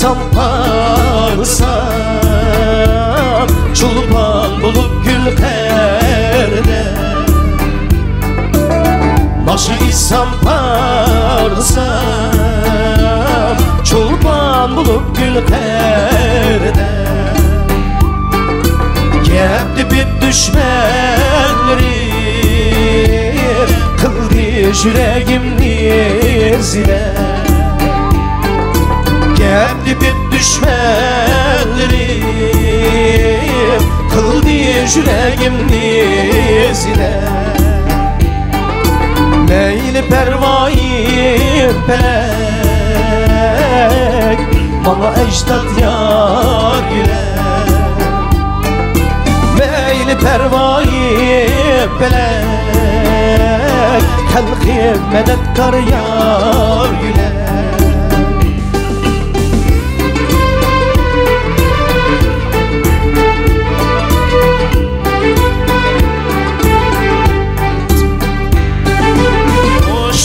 insan parsam, çulpan bulup gül perde. Başı insan parsam, çulpan bulup gül perde. Geldi bir düşmenlerim, kıldı yüreğimni zile. Geldi bir düşmenlerim, kıldı yüreğimni zile. Meyli pervayı felek, bana ecdat yar güle. Meyli pervayı felek, halkı medetkar yar güle.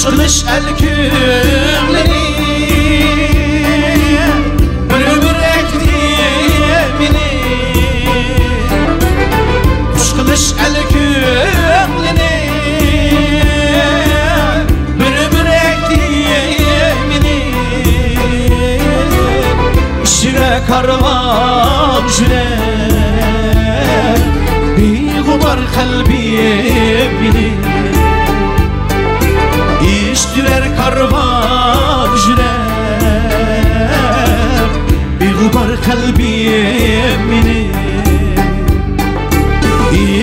Kılıç el kümleri, bürümür ektiğimini. Kuş kılıç el kümleri, bürümür ektiğimini. İşine karvan jüre, bir gubar kalbimini. İştirer karvan jürer, bir gubar kalbimini.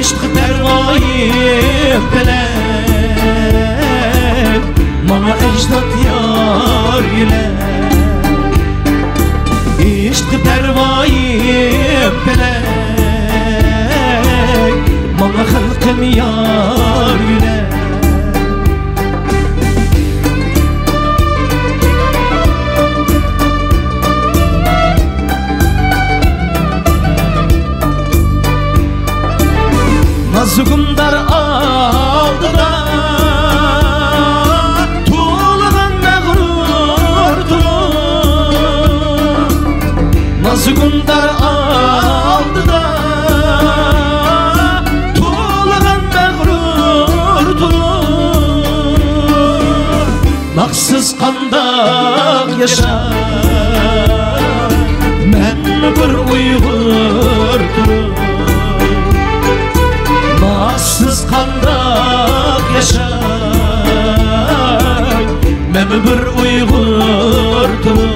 İşk pervayı felek, bana ecdat yar güle. İşk pervayı felek, bana halkım yar güle. Nazgundar aldı da tuğlanan mağrurdu. Nazgundar aldı da tuğlanan mağrurdu. Naksız kandak yaşar men bir Uygurdur. Naksız kandak yaşar men bir Uygurdur.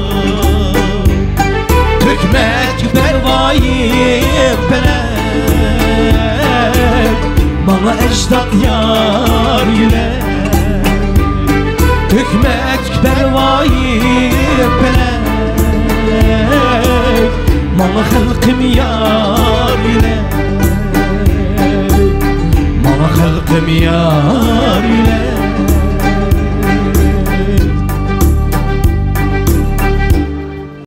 Hükmet pervayı felek, bana ecdat yar yürek. Hükmet pervayı felek, bana halkım yar yürek. Bana halkım yar